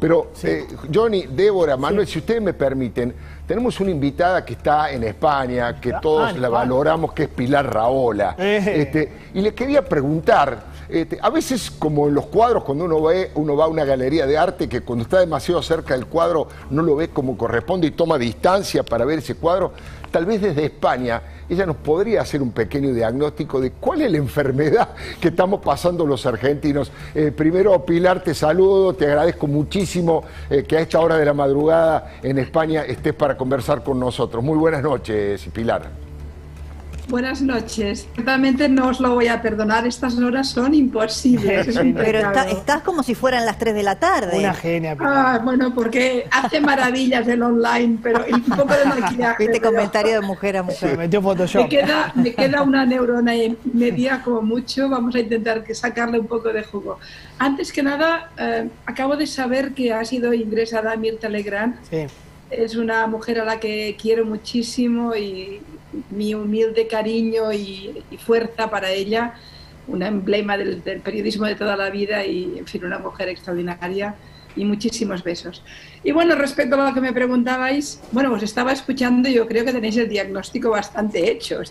Pero, Sí. Johnny, Débora, Manuel, Sí. si ustedes me permiten, tenemos una invitada que está en España, que todos la valoramos, que es Pilar Rahola. Y le quería preguntar, a veces como en los cuadros, cuando uno va a una galería de arte, que cuando está demasiado cerca del cuadro no lo ve como corresponde y toma distancia para ver ese cuadro, tal vez desde España ella nos podría hacer un pequeño diagnóstico de cuál es la enfermedad que estamos pasando los argentinos. Primero, Pilar, te saludo, te agradezco muchísimo que a esta hora de la madrugada en España estés para conversar con nosotros. Muy buenas noches, Pilar. Buenas noches. Ciertamente no os lo voy a perdonar, estas horas son imposibles. Es un Pero pecado. estás como si fueran las 3 de la tarde. Una genia. Pilar. Bueno, porque hace maravillas el online, pero y un poco de maquillaje. Viste pero comentario de mujer a mujer. Se metió Photoshop. me queda una neurona y media como mucho, vamos a intentar sacarle un poco de jugo. Antes que nada, acabo de saber que ha sido ingresada Mirta Legrand. Sí. Es una mujer a la que quiero muchísimo y mi humilde cariño y fuerza para ella, un emblema del periodismo de toda la vida y, en fin, una mujer extraordinaria y muchísimos besos. Y bueno, respecto a lo que me preguntabais, bueno, os estaba escuchando y yo creo que tenéis el diagnóstico bastante hecho.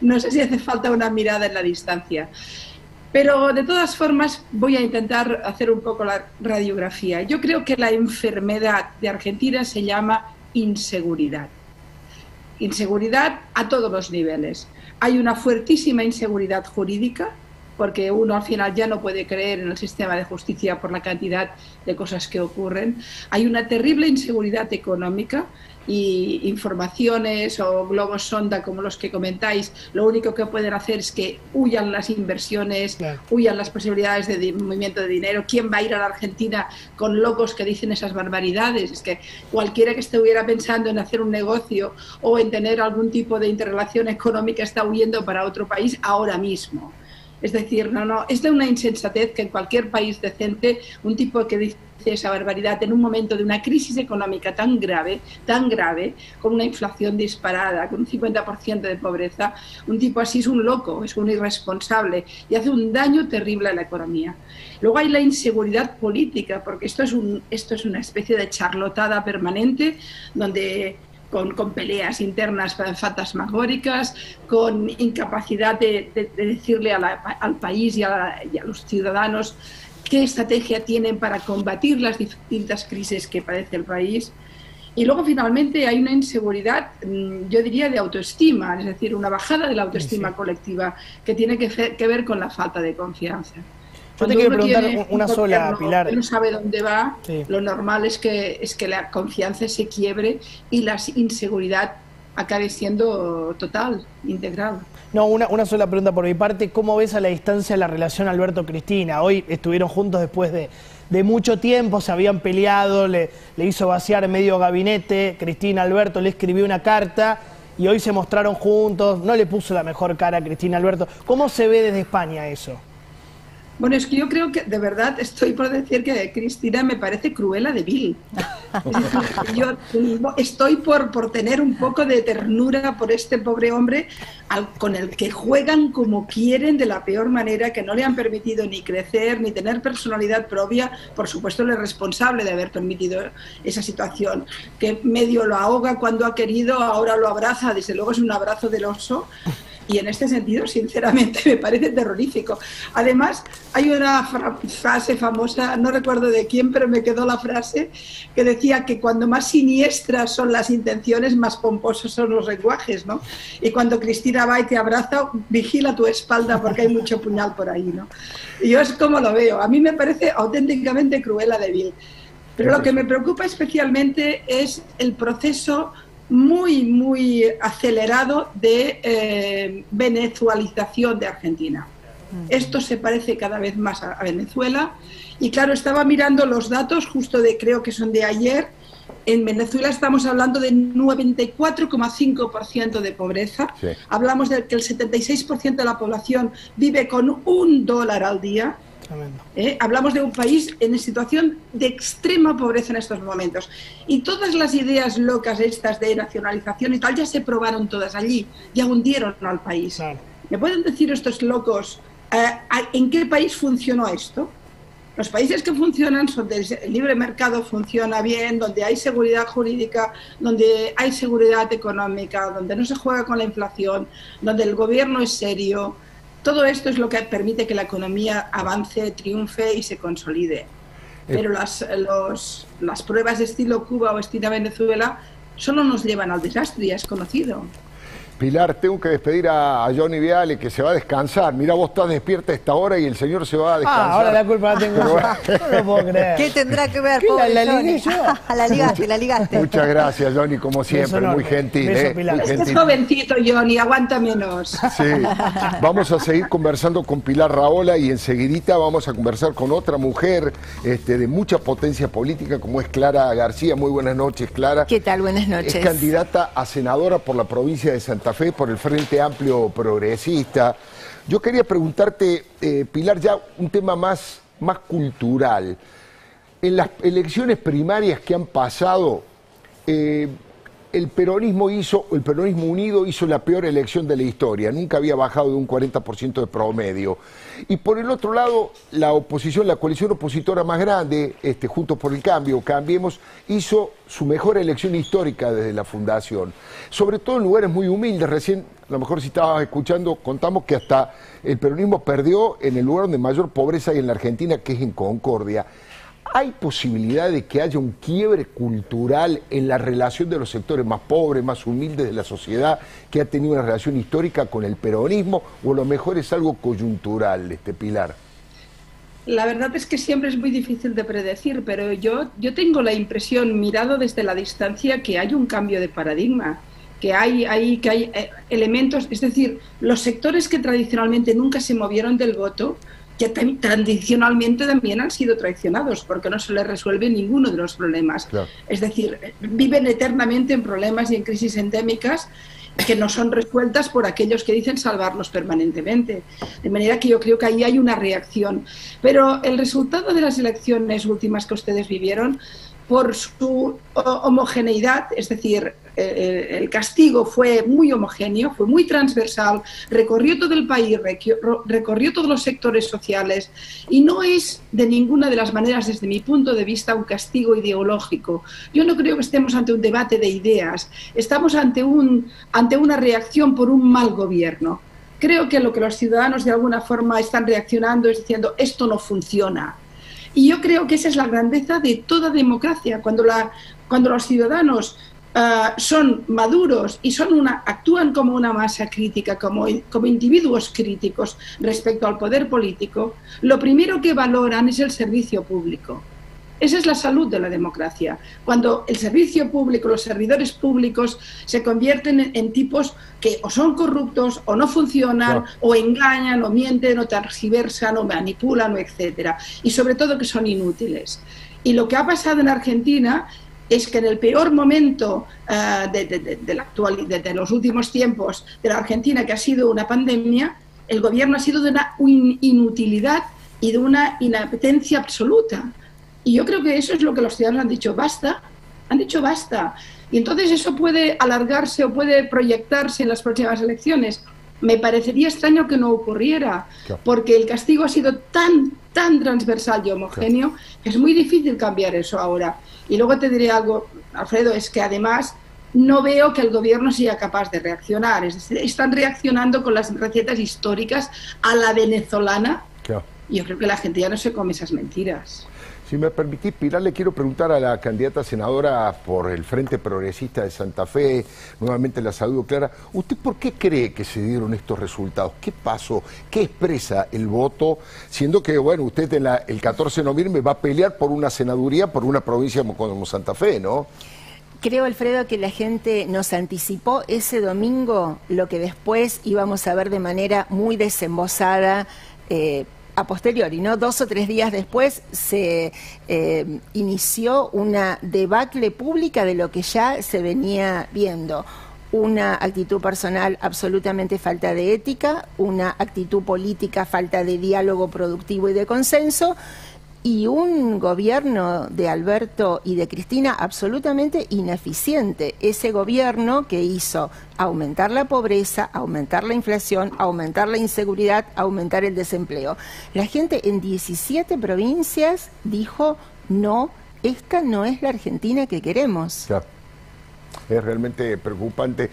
No sé si hace falta una mirada en la distancia. Pero de todas formas voy a intentar hacer un poco la radiografía. Yo creo que la enfermedad de Argentina se llama inseguridad. Inseguridad a todos los niveles. Hay una fuertísima inseguridad jurídica, porque uno al final ya no puede creer en el sistema de justicia por la cantidad de cosas que ocurren. Hay una terrible inseguridad económica y informaciones o globos sonda como los que comentáis, lo único que pueden hacer es que huyan las inversiones, claro, huyan las posibilidades de movimiento de dinero. ¿Quién va a ir a la Argentina con locos que dicen esas barbaridades? Es que cualquiera que estuviera pensando en hacer un negocio o en tener algún tipo de interrelación económica está huyendo para otro país ahora mismo. Es decir, es de una insensatez que en cualquier país decente un tipo que dice esa barbaridad en un momento de una crisis económica tan grave, con una inflación disparada, con un 50% de pobreza, un tipo así es un loco, es un irresponsable y hace un daño terrible a la economía. Luego hay la inseguridad política, porque esto es una especie de charlotada permanente donde con peleas internas fantasmagóricas, con incapacidad de decirle al país y a los ciudadanos qué estrategia tienen para combatir las distintas crisis que padece el país. Y luego finalmente hay una inseguridad, yo diría, de autoestima, es decir, una bajada de la autoestima colectiva que tiene que ver con la falta de confianza. Yo te quiero preguntar una sola, Pilar. Que no sabe dónde va, sí, lo normal es que la confianza se quiebre y la inseguridad acabe siendo total, integral. No, una sola pregunta por mi parte. ¿Cómo ves a la distancia la relación Alberto-Cristina? Hoy estuvieron juntos después de mucho tiempo, se habían peleado, le hizo vaciar medio gabinete, Cristina Alberto le escribió una carta y hoy se mostraron juntos, no le puso la mejor cara a Cristina Alberto. ¿Cómo se ve desde España eso? Bueno, es que yo creo que, de verdad, estoy por decir que Cristina me parece Cruella de Vil. Yo estoy por tener un poco de ternura por este pobre hombre con el que juegan como quieren, de la peor manera, que no le han permitido ni crecer, ni tener personalidad propia. Por supuesto, él es responsable de haber permitido esa situación, que medio lo ahoga cuando ha querido, ahora lo abraza, desde luego es un abrazo del oso. Y en este sentido, sinceramente, me parece terrorífico. Además, hay una frase famosa, no recuerdo de quién, pero me quedó la frase, que decía que cuando más siniestras son las intenciones, más pomposos son los lenguajes, ¿no? Y cuando Cristina va y te abraza, vigila tu espalda porque hay mucho puñal por ahí, ¿no? Y yo es como lo veo. A mí me parece auténticamente Cruella de Vil. Pero lo que me preocupa especialmente es el proceso muy acelerado de venezualización de Argentina. Esto se parece cada vez más a Venezuela y claro, estaba mirando los datos justo creo que son de ayer. En Venezuela estamos hablando de 94,5% de pobreza. Sí. Hablamos de que el 76% de la población vive con $1 al día. Hablamos de un país en situación de extrema pobreza en estos momentos y todas las ideas locas estas de nacionalización y tal ya se probaron todas allí, ya hundieron al país. Claro. ¿Me pueden decir estos locos en qué país funcionó esto? Los países que funcionan son donde el libre mercado funciona bien, donde hay seguridad jurídica, donde hay seguridad económica, donde no se juega con la inflación, donde el gobierno es serio. Todo esto es lo que permite que la economía avance, triunfe y se consolide. Pero las pruebas de estilo Cuba o estilo Venezuela solo nos llevan al desastre, ya es conocido. Pilar, tengo que despedir a Johnny Viale, que se va a descansar. Mira, vos estás despierta a esta hora y el señor se va a descansar. Ahora la culpa la tengo yo. No lo puedo creer. ¿Qué tendrá que ver, pobre la ligué yo? La ligaste. Muchas gracias, Johnny, como siempre, muy gentil. Beso, Pilar. Muy gentil. Es jovencito, Johnny, aguanta menos. Sí, vamos a seguir conversando con Pilar Rahola y enseguidita vamos a conversar con otra mujer de mucha potencia política como es Clara García. Muy buenas noches, Clara. ¿Qué tal? Buenas noches. Es candidata a senadora por la provincia de Santa Fe por el Frente Amplio Progresista. Yo quería preguntarte, Pilar, ya un tema más cultural. En las elecciones primarias que han pasado, el peronismo unido hizo la peor elección de la historia, nunca había bajado de un 40% de promedio. Y por el otro lado, la oposición, la coalición opositora más grande, Juntos por el Cambio, Cambiemos, hizo su mejor elección histórica desde la fundación. Sobre todo en lugares muy humildes. Recién, a lo mejor si estabas escuchando, contamos que hasta el peronismo perdió en el lugar donde mayor pobreza hay en la Argentina, que es en Concordia. ¿Hay posibilidad de que haya un quiebre cultural en la relación de los sectores más pobres, más humildes de la sociedad, que ha tenido una relación histórica con el peronismo, o a lo mejor es algo coyuntural, Pilar? La verdad es que siempre es muy difícil de predecir, pero yo tengo la impresión, mirado desde la distancia, que hay un cambio de paradigma, que hay elementos, es decir, los sectores que tradicionalmente nunca se movieron del voto, que tradicionalmente también han sido traicionados porque no se les resuelve ninguno de los problemas. Claro. Es decir, viven eternamente en problemas y en crisis endémicas que no son resueltas por aquellos que dicen salvarlos permanentemente. De manera que yo creo que ahí hay una reacción. Pero el resultado de las elecciones últimas que ustedes vivieron, por su homogeneidad, es decir, el castigo fue muy homogéneo, fue muy transversal, recorrió todo el país, recorrió todos los sectores sociales y no es de ninguna de las maneras, desde mi punto de vista, un castigo ideológico. Yo no creo que estemos ante un debate de ideas, estamos ante una reacción por un mal gobierno. Creo que lo que los ciudadanos de alguna forma están reaccionando es diciendo esto no funciona. Y yo creo que esa es la grandeza de toda democracia, cuando los ciudadanos son maduros y actúan como una masa crítica, como individuos críticos respecto al poder político, lo primero que valoran es el servicio público. Esa es la salud de la democracia. Cuando el servicio público, los servidores públicos se convierten en tipos que o son corruptos o no funcionan, o engañan o mienten o tergiversan o manipulan, etcétera. Y sobre todo que son inútiles. Y lo que ha pasado en Argentina es que en el peor momento de los últimos tiempos de la Argentina, que ha sido una pandemia, el gobierno ha sido de una inutilidad y de una inapetencia absoluta. Y yo creo que eso es lo que los ciudadanos han dicho basta. Y entonces eso puede alargarse o puede proyectarse en las próximas elecciones. Me parecería extraño que no ocurriera, porque el castigo ha sido tan transversal y homogéneo que es muy difícil cambiar eso ahora. Y luego te diré algo, Alfredo, es que además no veo que el gobierno sea capaz de reaccionar. Es decir, están reaccionando con las recetas históricas a la venezolana. Y yo creo que la gente ya no se come esas mentiras. Si me permitís, Pilar, le quiero preguntar a la candidata senadora por el Frente Progresista de Santa Fe, nuevamente la saludo, Clara. ¿Usted por qué cree que se dieron estos resultados? ¿Qué pasó? ¿Qué expresa el voto? Siendo que, bueno, usted el 14 de noviembre va a pelear por una senaduría, por una provincia como Santa Fe, ¿no? Creo, Alfredo, que la gente nos anticipó ese domingo lo que después íbamos a ver de manera muy desembosada, a posteriori, ¿no? 2 o 3 días después se inició una debacle pública de lo que ya se venía viendo. Una actitud personal absolutamente falta de ética, una actitud política falta de diálogo productivo y de consenso, y un gobierno de Alberto y de Cristina absolutamente ineficiente. Ese gobierno que hizo aumentar la pobreza, aumentar la inflación, aumentar la inseguridad, aumentar el desempleo. La gente en 17 provincias dijo, no, esta no es la Argentina que queremos. Claro. Es realmente preocupante.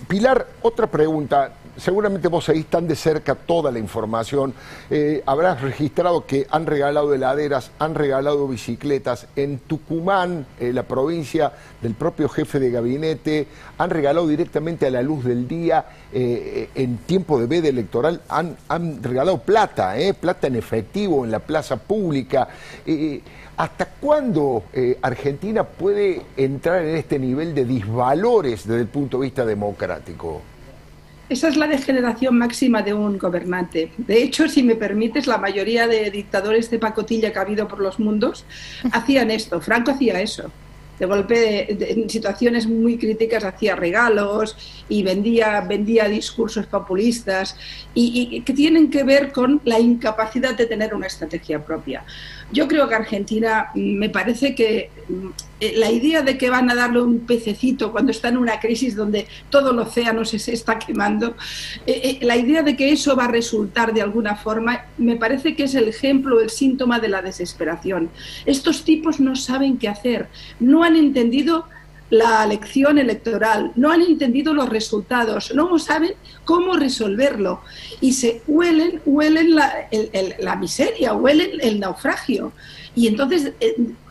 Pilar, otra pregunta. Seguramente vos seguís tan de cerca toda la información. Habrás registrado que han regalado heladeras, han regalado bicicletas. En Tucumán, la provincia del propio jefe de gabinete, han regalado directamente a la luz del día, en tiempo de veda electoral, han regalado plata, plata en efectivo en la plaza pública. ¿Hasta cuándo Argentina puede entrar en este nivel de disvalores desde el punto de vista democrático? Esa es la degeneración máxima de un gobernante. De hecho, si me permites, la mayoría de dictadores de pacotilla que ha habido por los mundos hacían esto. Franco hacía eso. De golpe, en situaciones muy críticas, hacía regalos y vendía discursos populistas y que tienen que ver con la incapacidad de tener una estrategia propia. Yo creo que Argentina, me parece que la idea de que van a darle un pececito cuando está en una crisis donde todo el océano se está quemando, la idea de que eso va a resultar de alguna forma, me parece que es el ejemplo, el síntoma de la desesperación. Estos tipos no saben qué hacer, no han entendido la lección electoral, no han entendido los resultados, no saben cómo resolverlo y se huelen la miseria, huelen el naufragio y entonces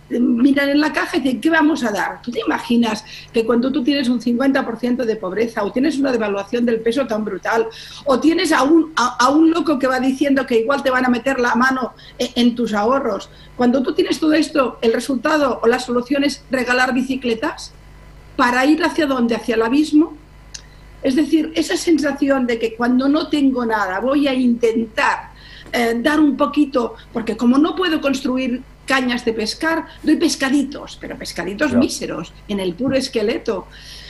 miran en la caja y dicen, ¿qué vamos a dar? ¿Tú te imaginas que cuando tú tienes un 50% de pobreza o tienes una devaluación del peso tan brutal o tienes a un loco que va diciendo que igual te van a meter la mano en tus ahorros, cuando tú tienes todo esto, el resultado o la solución es regalar bicicletas para ir hacia dónde, hacia el abismo? Es decir, esa sensación de que cuando no tengo nada voy a intentar dar un poquito, porque como no puedo construir cañas de pescar, doy pescaditos, pero pescaditos míseros, en el puro esqueleto.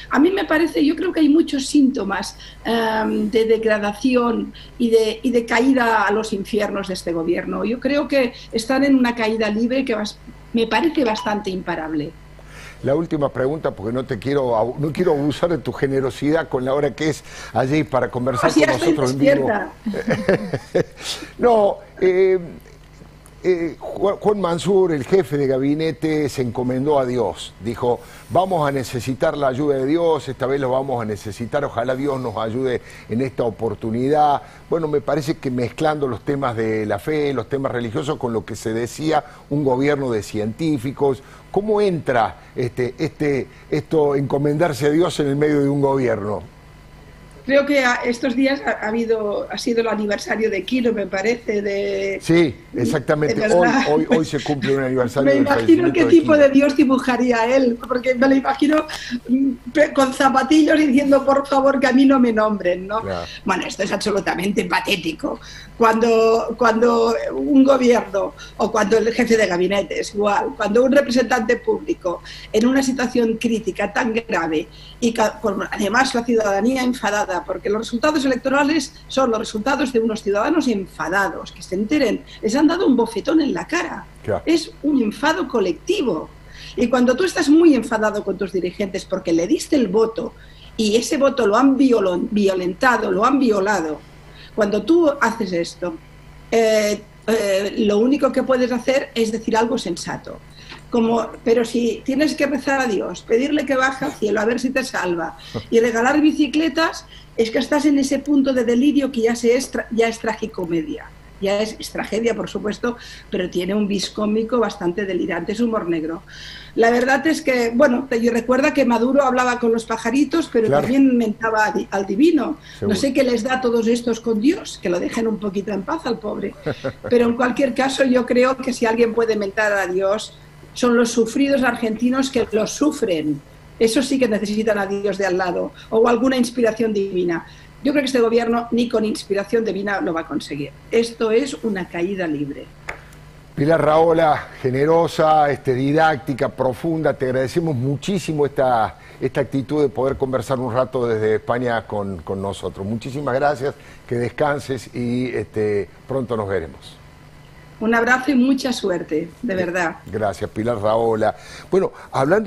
A mí me parece, yo creo que hay muchos síntomas de degradación y de caída a los infiernos de este gobierno. Yo creo que están en una caída libre que me parece bastante imparable. La última pregunta, porque no quiero abusar de tu generosidad con la hora que es allí para conversar con nosotros en vivo. No, Juan Mansur, el jefe de gabinete, se encomendó a Dios. Dijo, vamos a necesitar la ayuda de Dios, esta vez lo vamos a necesitar, ojalá Dios nos ayude en esta oportunidad. Bueno, me parece que mezclando los temas de la fe, los temas religiosos, con lo que se decía, un gobierno de científicos. ¿Cómo entra esto, encomendarse a Dios en el medio de un gobierno? Creo que estos días ha sido el aniversario de Quilo, me parece. Sí, exactamente. Hoy se cumple un aniversario. Me imagino qué tipo de Dios dibujaría él, porque me lo imagino con zapatillos diciendo, por favor, que a mí no me nombren, ¿no? Claro. Bueno, esto es absolutamente patético. Cuando un gobierno o cuando el jefe de gabinete es igual, cuando un representante público en una situación crítica tan grave y con además la ciudadanía enfadada, porque los resultados electorales son los resultados de unos ciudadanos enfadados, que se enteren, les han dado un bofetón en la cara. Claro. Es un enfado colectivo. Y cuando tú estás muy enfadado con tus dirigentes porque le diste el voto y ese voto lo han violentado, lo han violado, cuando tú haces esto, lo único que puedes hacer es decir algo sensato. Pero si tienes que rezar a Dios, pedirle que baje al cielo a ver si te salva y regalar bicicletas, es que estás en ese punto de delirio que ya es tragicomedia. Ya es tragedia, por supuesto, pero tiene un vis cómico bastante delirante, es humor negro. La verdad es que, bueno, yo recuerda que Maduro hablaba con los pajaritos, pero claro, también mentaba al divino. Seguro. No sé qué les da a todos estos con Dios, que lo dejen un poquito en paz al pobre. Pero en cualquier caso, yo creo que si alguien puede mentar a Dios, son los sufridos argentinos que los sufren. Esos sí que necesitan a Dios de al lado, o alguna inspiración divina. Yo creo que este gobierno ni con inspiración divina lo va a conseguir. Esto es una caída libre. Pilar Rahola, generosa, didáctica, profunda, te agradecemos muchísimo esta actitud de poder conversar un rato desde España con nosotros. Muchísimas gracias, que descanses y pronto nos veremos. Un abrazo y mucha suerte, de verdad. Gracias, Pilar Rahola. Bueno, hablando